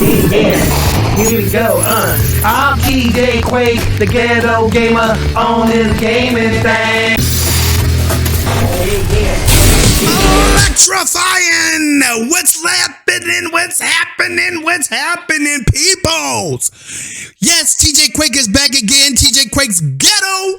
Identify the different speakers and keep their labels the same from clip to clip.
Speaker 1: Yeah, here we go, I'm TJQUaKe, the ghetto gamer, on this gaming thing.
Speaker 2: Electrifying! What's happening, peoples? Yes, TJQUaKe is back again. TJQUaKe's Ghetto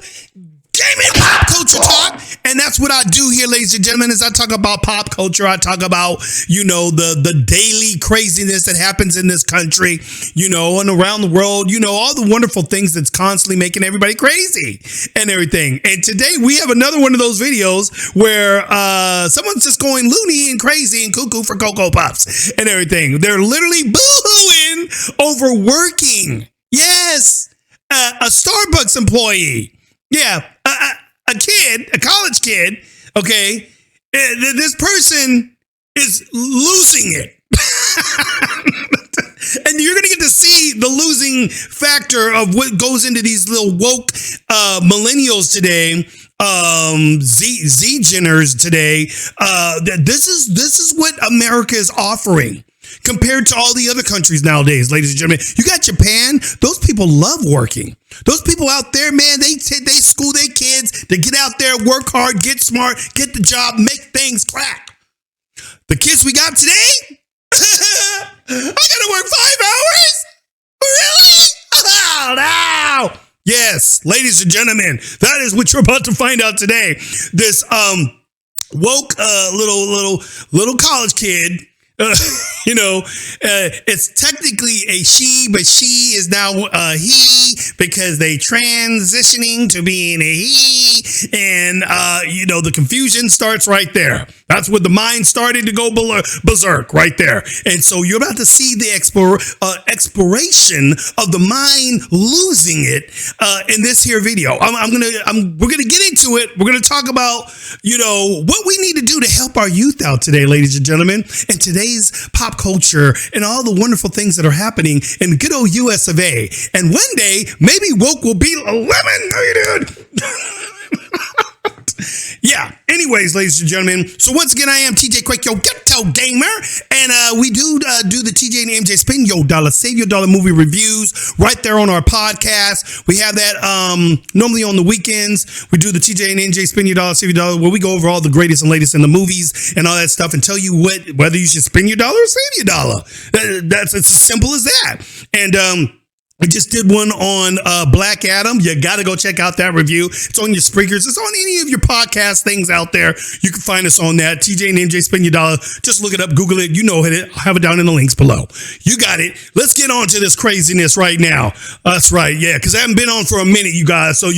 Speaker 2: Gaming Pop Culture Talk. And that's what I do here, ladies and gentlemen, is I talk about pop culture. I talk about, the daily craziness that happens in this country, and around the world, all the wonderful things that's constantly making everybody crazy and everything. And today we have another one of those videos where someone's just going loony and crazy and cuckoo for Cocoa Puffs and everything. They're literally boo-hooing over working. Yes, a Starbucks employee. Yeah, a college kid, okay, this person is losing it. And you're going to get to see the losing factor of what goes into these little woke millennials today, Z-Geners today. This is what America is offering compared to all the other countries nowadays, ladies and gentlemen. You got Japan. Those people love working. Those people out there, man, they school their kids to get out there, work hard, get smart, get the job, make things crack. The kids we got today, I gotta work 5 hours? Really? Oh, no. Yes, ladies and gentlemen, that is what you're about to find out today. This woke little college kid. It's technically a she, but she is now a he because they transitioning to being a he. And, the confusion starts right there. That's where the mind started to go berserk right there. And so you're about to see the exploration of the mind losing it in this here video. We're going to get into it. We're going to talk about, what we need to do to help our youth out today, ladies and gentlemen. And today's pop culture and all the wonderful things that are happening in the good old US of A. And one day, maybe woke will be a lemon. No, you dude. Yeah. Anyways, ladies and gentlemen. So once again, I am TJQUaKe, your ghetto gamer. And we do the TJ&MJ Spend, your dollar, save your dollar movie reviews right there on our podcast. We have that normally on the weekends. We do the TJ&MJ Spend your dollar, save your dollar, where we go over all the greatest and latest in the movies and all that stuff and tell you whether you should spend your dollar or save your dollar. It's as simple as that. And we just did one on Black Adam. You got to go check out that review. It's on your Spreakers. It's on any of your podcast things out there. You can find us on that. TJ&MJ Spend Your Dollar. Just look it up. Google it. Hit it. I'll have it down in the links below. You got it. Let's get on to this craziness right now. That's right. Yeah, because I haven't been on for a minute, you guys. So,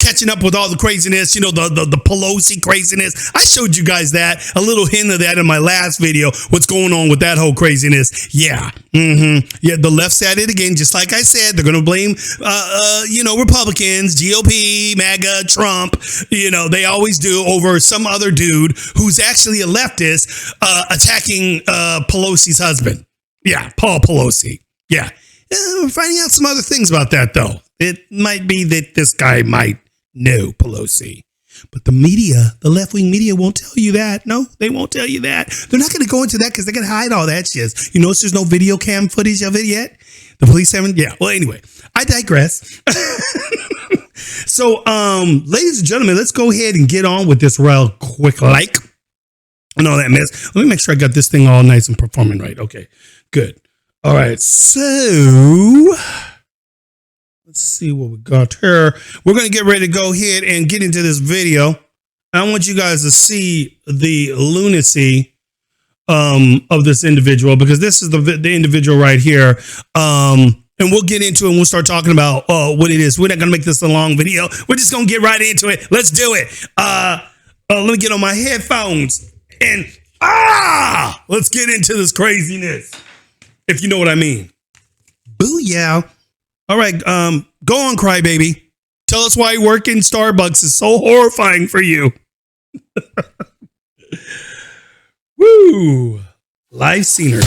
Speaker 2: catching up with all the craziness, the Pelosi craziness. I showed you guys that. A little hint of that in my last video. What's going on with that whole craziness. Yeah. Yeah, the left's at it again, just like I said. They're going to blame, Republicans, GOP, MAGA, Trump. They always do over some other dude who's actually a leftist attacking Pelosi's husband. Yeah, Paul Pelosi. Yeah. We're finding out some other things about that, though. It might be that this guy might know Pelosi. But the media, the left-wing media won't tell you that. No, they won't tell you that. They're not going to go into that because they're going to hide all that shit. You notice there's no video cam footage of it yet? The police haven't? Yeah. Well, anyway, I digress. So, ladies and gentlemen, let's go ahead and get on with this real quick and all that mess. Let me make sure I got this thing all nice and performing right. Okay, good. All right, so let's see what we got here. We're going to get ready to go ahead and get into this video. I want you guys to see the lunacy of this individual, because this is the individual right here. And we'll get into it and we'll start talking about what it is. We're not going to make this a long video. We're just going to get right into it. Let's do it. Let me get on my headphones and let's get into this craziness, if you know what I mean. Booyah. All right, go on, crybaby. Tell us why working Starbucks is so horrifying for you. Woo! Live scener.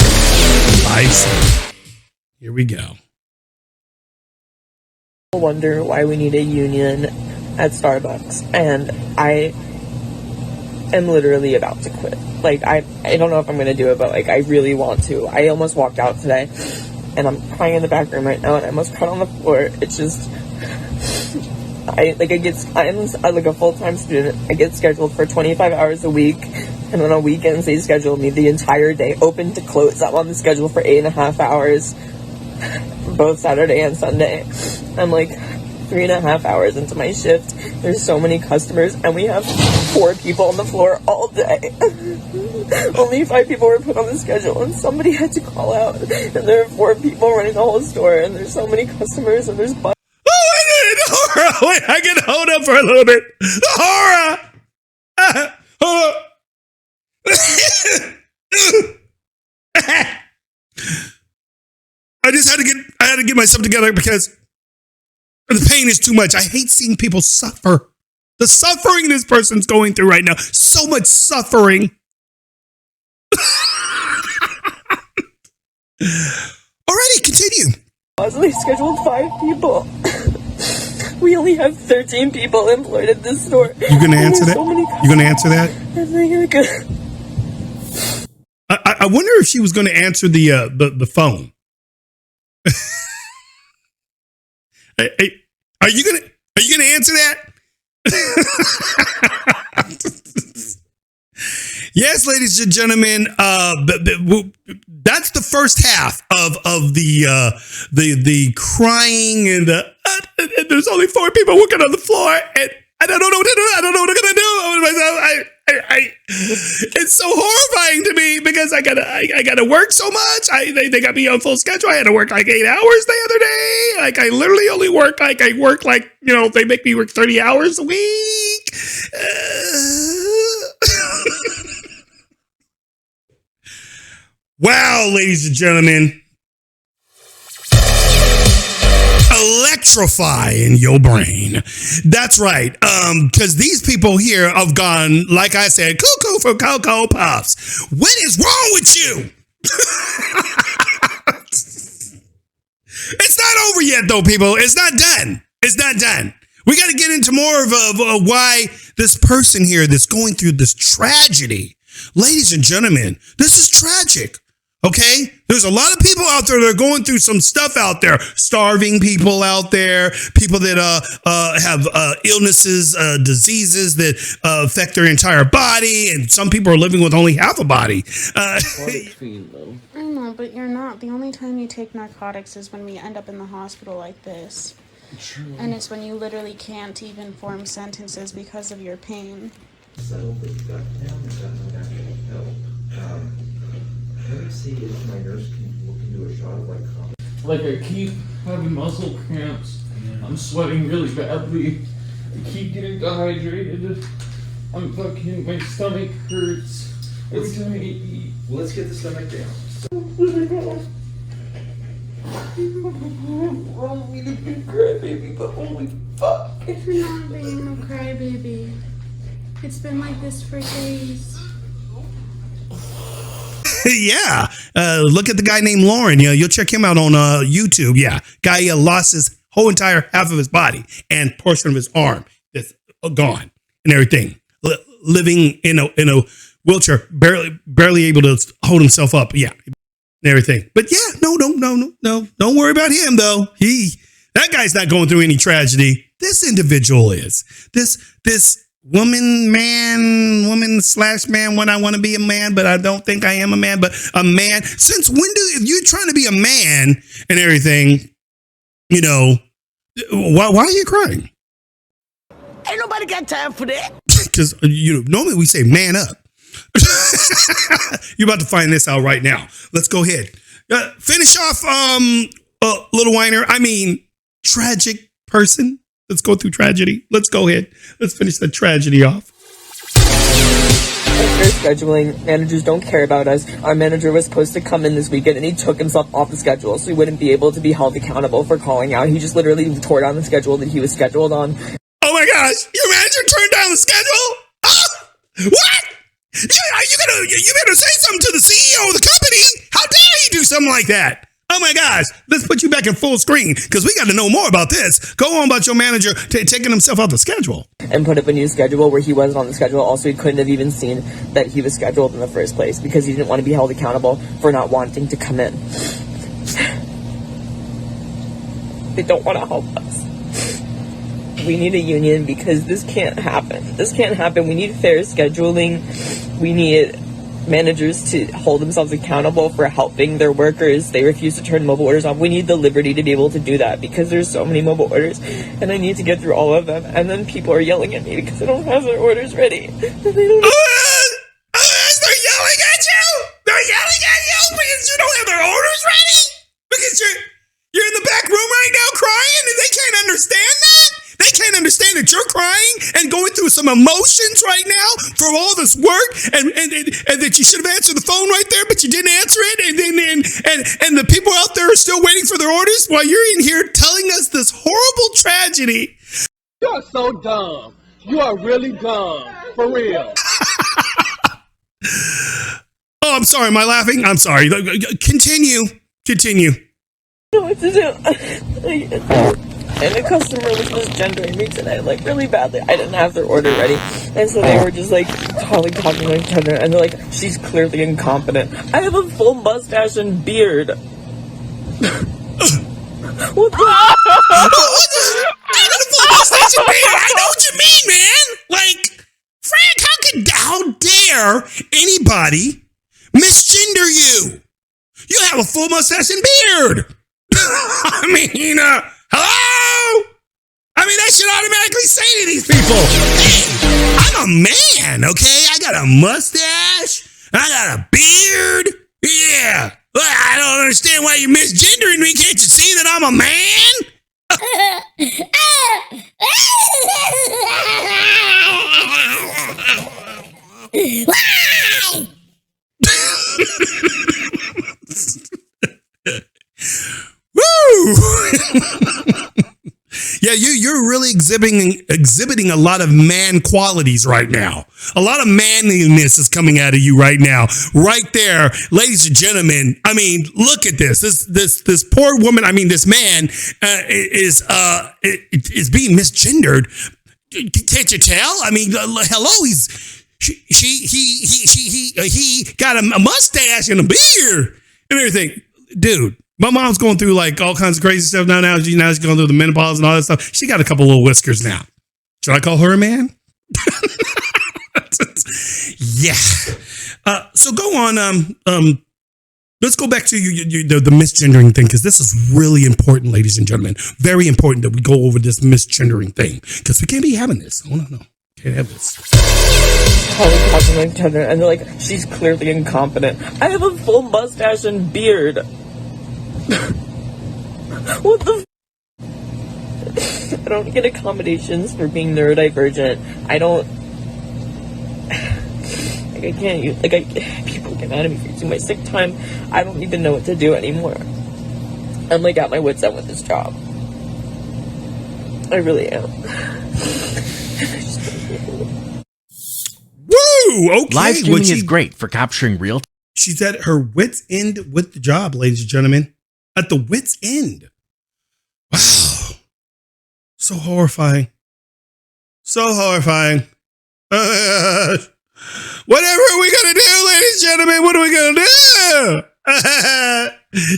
Speaker 2: Live scener. Here we go.
Speaker 3: Wonder why we need a union at Starbucks, and I am literally about to quit. Like, I don't know if I'm going to do it, but, like, I really want to. I almost walked out today, and I'm crying in the back room right now, and I almost cried on the floor. It's just, I'm like a full-time student. I get scheduled for 25 hours a week, and on weekends they schedule me the entire day, open to close. I'm on the schedule for 8.5 hours, both Saturday and Sunday. I'm like 3.5 hours into my shift. There's so many customers, and we have 4 people on the floor all day. Only 5 people were put on the schedule, and somebody had to call out. And there are 4 people running the whole store, and there's so many customers, and there's
Speaker 2: Wait, I can hold up for a little bit. The horror! Hold up. I had to get myself together because the pain is too much. I hate seeing people suffer. The suffering this person's going through right now. So much suffering. Alrighty, continue.
Speaker 3: They scheduled 5 people. We only have 13 people employed at this store.
Speaker 2: You gonna answer that? You gonna answer that? I wonder if she was gonna answer the phone. Are you gonna answer that? Yes, ladies and gentlemen, that's the first half of the crying and there's only 4 people working on the floor and I don't know what to do. I don't know what I'm gonna do. It's so horrifying to me because I gotta work so much. They got me on full schedule. I had to work like 8 hours the other day. Like I literally only work like they make me work 30 hours a week. Wow, ladies and gentlemen. Electrifying your brain. That's right. Because these people here have gone, like I said, cuckoo for Cocoa Puffs. What is wrong with you? It's not over yet, though, people. It's not done. It's not done. We got to get into more of why this person here that's going through this tragedy. Ladies and gentlemen, this is tragic. Okay, there's a lot of people out there that are going through some stuff out there. Starving people out there, people that have illnesses, diseases that affect their entire body, and some people are living with only half a body.
Speaker 4: I know, but you're not. The only time you take narcotics is when we end up in the hospital like this. True. And it's when you literally can't even form sentences because of your pain.
Speaker 5: Let me see if my nurse can look into a shot of
Speaker 6: like I keep having muscle cramps. I'm sweating really badly. I keep getting dehydrated. My stomach hurts every time I eat.
Speaker 5: Well, let's get the stomach down.
Speaker 3: Want me to be a crybaby, but holy fuck.
Speaker 4: You're not being a crybaby. It's been like this for days.
Speaker 2: Yeah, look at the guy named Lauren. You'll check him out on YouTube. Yeah, guy lost his whole entire half of his body and portion of his arm that's gone and everything. Living in a wheelchair, barely able to hold himself up. Yeah, and everything. But yeah, no, don't worry about him though. That guy's not going through any tragedy. This individual is. This woman/man, when I want to be a man, but I don't think I am a man, but a man. Since when if you're trying to be a man and everything, why are you crying?
Speaker 1: Ain't nobody got time for that.
Speaker 2: Because, normally we say man up. You're about to find this out right now. Let's go ahead. Finish off, Little Whiner. I mean, tragic person. Let's go through tragedy. Let's go ahead. Let's finish the tragedy off.
Speaker 3: Fair scheduling. Managers don't care about us. Our manager was supposed to come in this weekend and he took himself off the schedule so he wouldn't be able to be held accountable for calling out. He just literally tore down the schedule that he was scheduled on.
Speaker 2: Oh my gosh, your manager turned down the schedule? What? You better say something to the CEO of the company. How dare he do something like that? Oh my gosh, let's put you back in full screen because we got to know more about this. Go on about your manager taking himself off the schedule.
Speaker 3: And put up a new schedule where he wasn't on the schedule. Also, he couldn't have even seen that he was scheduled in the first place because he didn't want to be held accountable for not wanting to come in. They don't want to help us. We need a union because this can't happen. This can't happen. We need fair scheduling. We need managers to hold themselves accountable for helping their workers. They refuse to turn mobile orders off. We need the liberty to be able to do that because there's so many mobile orders and I need to get through all of them. And then people are yelling at me because I don't have their orders ready. They don't
Speaker 2: they're yelling at you. They're yelling at you because you don't have their orders ready. Because you're in the back room right now crying and they can't understand that. They can't understand that you're crying and going through some emotions right now for all this work and that you should have answered the phone right there, but you didn't answer it. And the people out there are still waiting for their orders while you're in here telling us this horrible tragedy.
Speaker 7: You are so dumb. You are really dumb. For real.
Speaker 2: Oh, I'm sorry. Am I laughing? I'm sorry. Continue.
Speaker 3: know what to do. And the customer was misgendering me today, like, really badly. I didn't have their order ready. And so they were just, like, talking to each other. And they're like, she's clearly incompetent. I have a full mustache and beard. What the?
Speaker 2: I know what you mean, man. Like, Frank, how dare anybody misgender you? You have a full mustache and beard. I mean, hello? I mean, I should automatically say to these people, hey, I'm a man, okay? I got a mustache. I got a beard. Yeah. Well, I don't understand why you're misgendering me. Can't you see that I'm a man? Woo! Yeah, you're really exhibiting a lot of man qualities right now. A lot of manliness is coming out of you right now. Right there, ladies and gentlemen. I mean, look at this. This poor woman. I mean, this man is being misgendered. Can't you tell? I mean, hello. He got a mustache and a beard and everything, dude. My mom's going through like all kinds of crazy stuff now. She's going through the menopause and all that stuff. She got a couple little whiskers now. Should I call her a man? Yeah. So go on. Let's go back to the misgendering thing because this is really important, ladies and gentlemen. Very important that we go over this misgendering thing because we can't be having this. Oh no. Can't have this.
Speaker 3: Talking to each other, and they're like, she's clearly incompetent. I have a full mustache and beard. What the? I don't get accommodations for being neurodivergent. I don't. Like, I can't use. Like, people get mad at me for using my sick time. I don't even know what to do anymore. I'm like at my wit's end with this job. I really am.
Speaker 2: Woo! Okay.
Speaker 8: Live streaming is great for capturing real.
Speaker 2: She's at her wit's end with the job, ladies and gentlemen. At the wit's end. Wow. So horrifying. So horrifying. Whatever are we going to do, ladies and gentlemen? What are we going to do?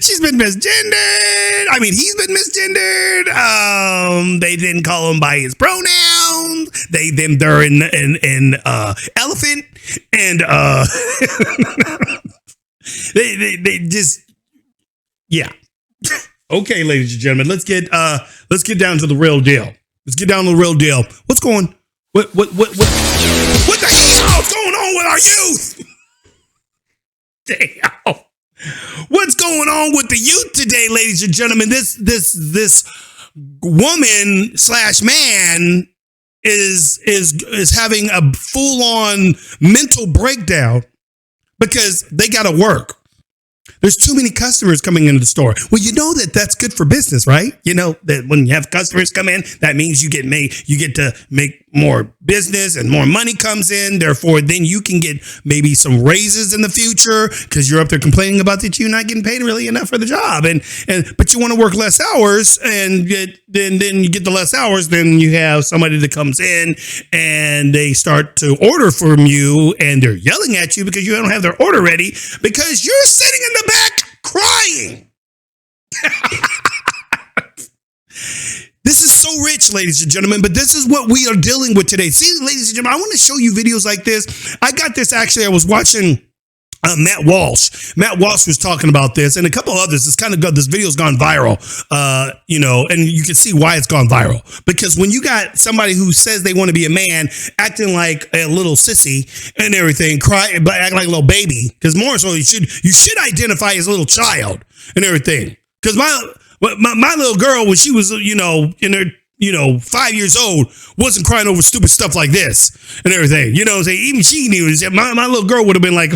Speaker 2: She's been misgendered. I mean, he's been misgendered. They didn't call him by his pronouns. They're in elephant. And they just, yeah. Okay, ladies and gentlemen, let's get down to the real deal. Let's get down to the real deal. What's going? What the hell's going on with our youth? Damn. What's going on with the youth today, ladies and gentlemen? This woman / man is having a full-on mental breakdown because they got to work. There's too many customers coming into the store. Well, you know that's good for business, right? You know that when you have customers come in, that means you get to make more business and more money comes in. Therefore, then you can get maybe some raises in the future because you're up there complaining about that you're not getting paid really enough for the job. But you want to work less hours and then you get the less hours. Then you have somebody that comes in and they start to order from you and they're yelling at you because you don't have their order ready because you're sitting in the back crying. This is so rich, ladies and gentlemen, but this is what we are dealing with today. See, ladies and gentlemen, I want to show you videos like this. I got this actually. I was watching Matt Walsh. Matt Walsh was talking about this and a couple others. It's kind of good. This video's gone viral, and you can see why it's gone viral. Because when you got somebody who says they want to be a man acting like a little sissy and everything, act like a little baby, because more so you should identify as a little child and everything. Because my little girl, when she was, in her, 5 years old, wasn't crying over stupid stuff like this and everything. Even she knew. My little girl would have been like,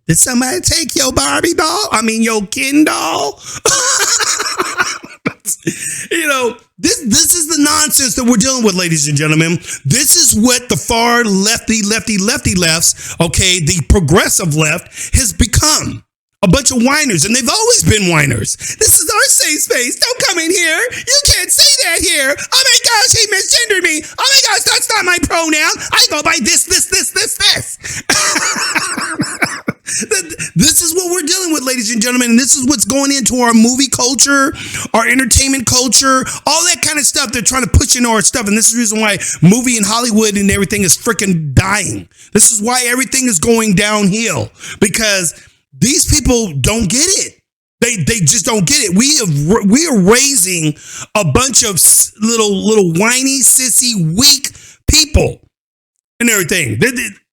Speaker 2: did somebody take your Barbie doll? I mean, your Ken doll? This is the nonsense that we're dealing with, ladies and gentlemen. This is what the far lefty lefts, okay, the progressive left has become. A bunch of whiners, and they've always been whiners. This is our safe space. Don't come in here. You can't say that here. Oh my gosh, he misgendered me. Oh my gosh, that's not my pronoun. I go by this. This is what we're dealing with, ladies and gentlemen, and this is what's going into our movie culture, our entertainment culture, all that kind of stuff. They're trying to push into our stuff, and this is the reason why movie and Hollywood and everything is freaking dying. This is why everything is going downhill, because these people don't get it. They just don't get it. We are raising a bunch of little whiny, sissy, weak people and everything.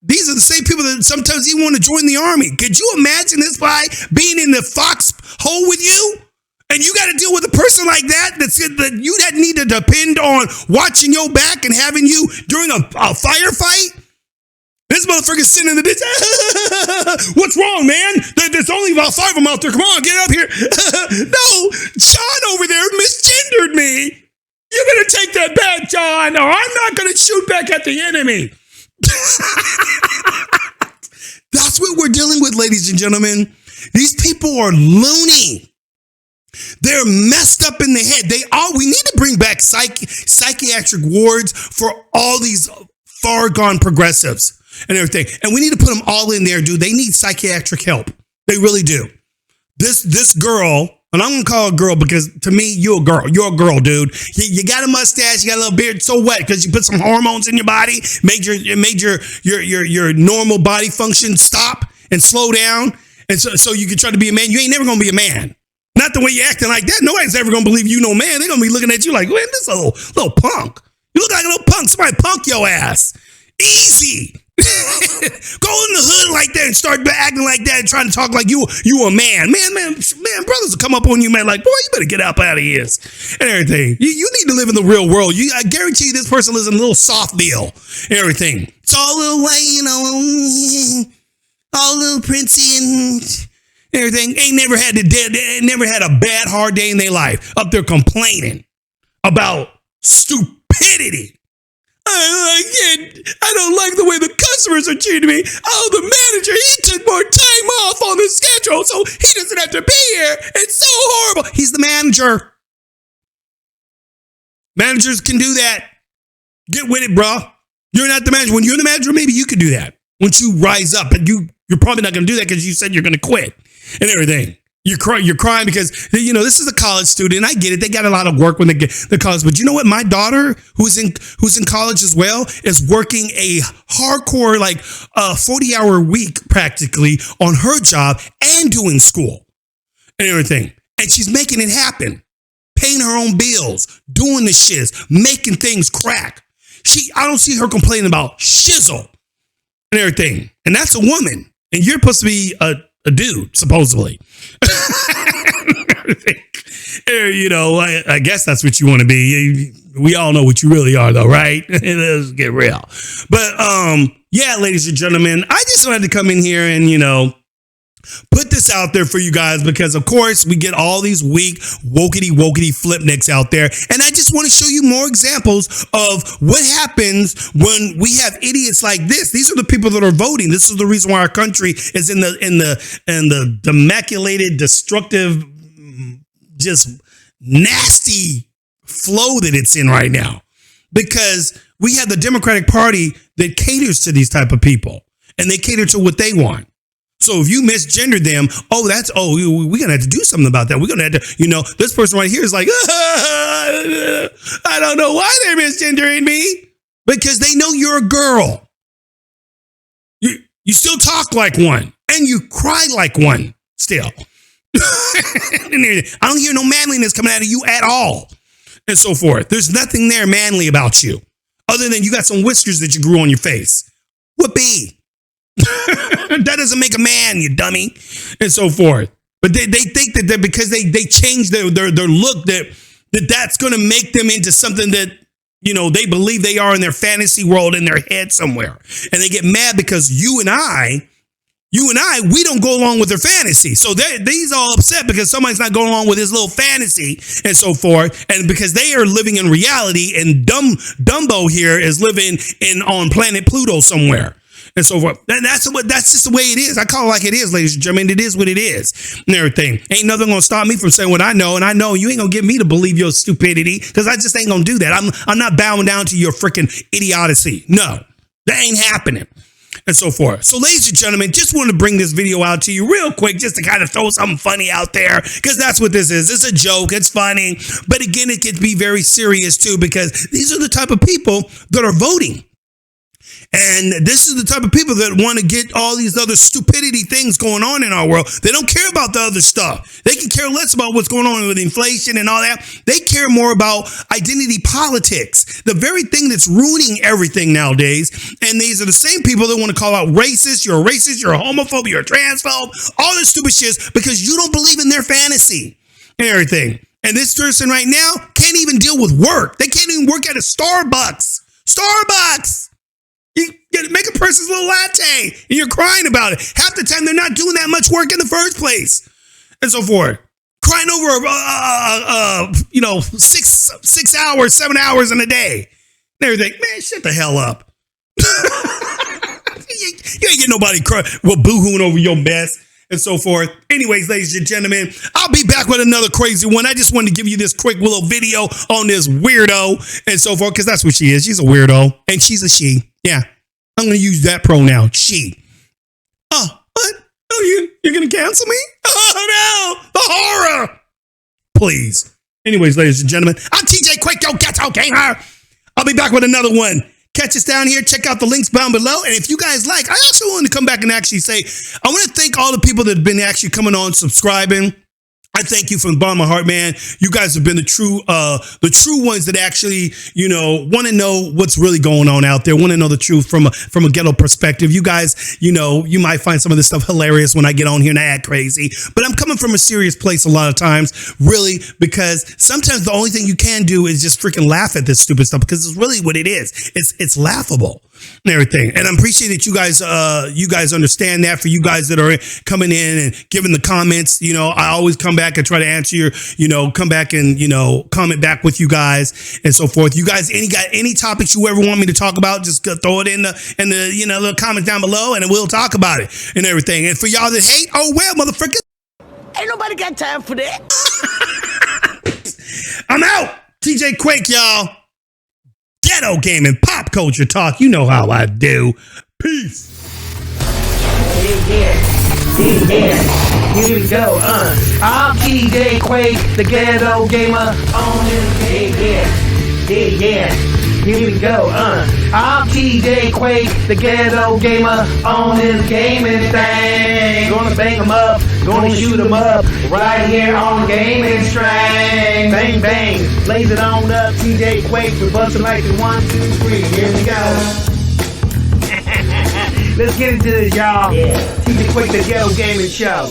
Speaker 2: These are the same people that sometimes even want to join the army. Could you imagine this guy being in the foxhole with you? And you got to deal with a person like that that you that need to depend on watching your back and having you during a firefight? This motherfucker's sitting in the ditch. What's wrong, man? There's only about 5 of them out there. Come on, get up here. No, John over there misgendered me. You're going to take that back, John, or I'm not going to shoot back at the enemy. That's what we're dealing with, ladies and gentlemen. These people are loony. They're messed up in the head. We need to bring back psychiatric wards for all these far gone progressives and everything. And we need to put them all in there, dude. They need psychiatric help. They really do. This girl, and I'm going to call her a girl because to me, you're a girl. You're a girl, dude. You got a mustache, you got a little beard. So what? Because you put some hormones in your body, made your normal body function stop and slow down. And so you can try to be a man. You ain't never going to be a man. Not the way you're acting like that. Nobody's ever going to believe you no man. They're going to be looking at you like, man, this is a little punk. You look like a little punk. Somebody punk your ass. Easy. Go in the hood like that and start acting like that and trying to talk like you a man. Man, brothers will come up on you, man, like, boy, you better get up out of here and everything. You need to live in the real world. I guarantee you this person lives in a little Softville and everything. It's all a little white, all a little princey and everything. Ain't never had a bad, hard day in their life. Up there complaining about stupidity. I don't like the way the customers are treating me. Oh, the manager, he took more time off on the schedule, so he doesn't have to be here. It's so horrible. He's the manager. Managers can do that. Get with it, bro. You're not the manager. When you're the manager, maybe you could do that. Once you rise up, and you're probably not going to do that because you said you're going to quit and everything. You're crying because, this is a college student. I get it. They got a lot of work when they get to college. But you know what? My daughter, who's in college as well, is working a hardcore, 40-hour week practically on her job and doing school and everything. And she's making it happen. Paying her own bills, doing the shiz, making things crack. I don't see her complaining about shizzle and everything. And that's a woman. And you're supposed to be a dude, supposedly. I guess that's what you want to be. We all know what you really are, though, right? Let's get real. But, yeah, ladies and gentlemen, I just wanted to come in here and, put this out there for you guys because, of course, we get all these weak, wokety flipnicks out there. And I just want to show you more examples of what happens when we have idiots like this. These are the people that are voting. This is the reason why our country is in the demaculated, destructive, just nasty flow that it's in right now. Because we have the Democratic Party that caters to these type of people. And they cater to what they want. So if you misgender them, we're going to have to do something about that. We're going to have to, this person right here is like, I don't know why they're misgendering me. Because they know you're a girl. You still talk like one. And you cry like one still. I don't hear no manliness coming out of you at all. And so forth. There's nothing there manly about you. Other than you got some whiskers that you grew on your face. Whoopee. That doesn't make a man, you dummy, and so forth. But they think that because they change their look that's going to make them into something that they believe they are in their fantasy world in their head somewhere, and they get mad because you and I we don't go along with their fantasy. So these all upset because somebody's not going along with his little fantasy and so forth, and because they are living in reality, and Dumbo here is living on planet Pluto somewhere. And so forth. That's just the way it is. I call it like it is, ladies and gentlemen. It is what it is and everything. Ain't nothing going to stop me from saying what I know. And I know you ain't going to get me to believe your stupidity because I just ain't going to do that. I'm not bowing down to your freaking idiocy. No, that ain't happening and so forth. So, ladies and gentlemen, just wanted to bring this video out to you real quick just to kind of throw something funny out there because that's what this is. It's a joke. It's funny. But again, it can be very serious too because these are the type of people that are voting. And this is the type of people that want to get all these other stupidity things going on in our world. They don't care about the other stuff. They can care less about what's going on with inflation and all that. They care more about identity politics, the very thing that's ruining everything nowadays. And these are the same people that want to call out racist. You're a racist. You're a homophobe. You're a transphobe. All this stupid shit because you don't believe in their fantasy and everything. And this person right now can't even deal with work. They can't even work at a Starbucks. You make a person's little latte and you're crying about it. Half the time they're not doing that much work in the first place and so forth. Crying over, 6 hours, 7 hours in a day and everything. Man, shut the hell up. You ain't get nobody boo-hooing over your mess and so forth. Anyways, ladies and gentlemen, I'll be back with another crazy one. I just wanted to give you this quick little video on this weirdo and so forth because that's what she is. She's a weirdo and she's a she. Yeah, I'm going to use that pronoun, she. Oh, what? Oh, you're going to cancel me? Oh, no, the horror. Please. Anyways, ladies and gentlemen, I'm TJQUaKe, yo ghetto gamer. I'll be back with another one. Catch us down here. Check out the links down below. And if you guys like, I also want to come back and actually say, I want to thank all the people that have been actually coming on, subscribing. I thank you from the bottom of my heart, man. You guys have been the true ones that actually, want to know what's really going on out there. Want to know the truth from a ghetto perspective. You guys, you might find some of this stuff hilarious when I get on here and I act crazy, but I'm coming from a serious place a lot of times, really, because sometimes the only thing you can do is just freaking laugh at this stupid stuff because it's really what it is. It's laughable and everything. And I appreciate that you guys understand that. For you guys that are coming in and giving the comments, I always come back and try to answer your, come back and, comment back with you guys and so forth. You guys, got any topics you ever want me to talk about, just throw it in the little comments down below and we'll talk about it and everything. And for y'all that hate, oh well, motherfucker.
Speaker 1: Ain't nobody got time for that.
Speaker 2: I'm out. TJQUaKe, y'all. Ghetto gaming, pop culture talk. You know how I do. Peace.
Speaker 1: Yeah. Here we go. I'm TJQUaKe, the ghetto gamer on this. Yeah. Here we go. I'm TJQUaKe, the ghetto gamer on this gaming thing. Gonna bang 'em up, gonna shoot 'em up, right here on Gaming Strang. Bang bang, blaze it on up. TJQUaKe, we're busting like the 1, 2, 3. Here we go. Let's get into this, y'all. Yeah. TJQUaKe, the ghetto gaming show.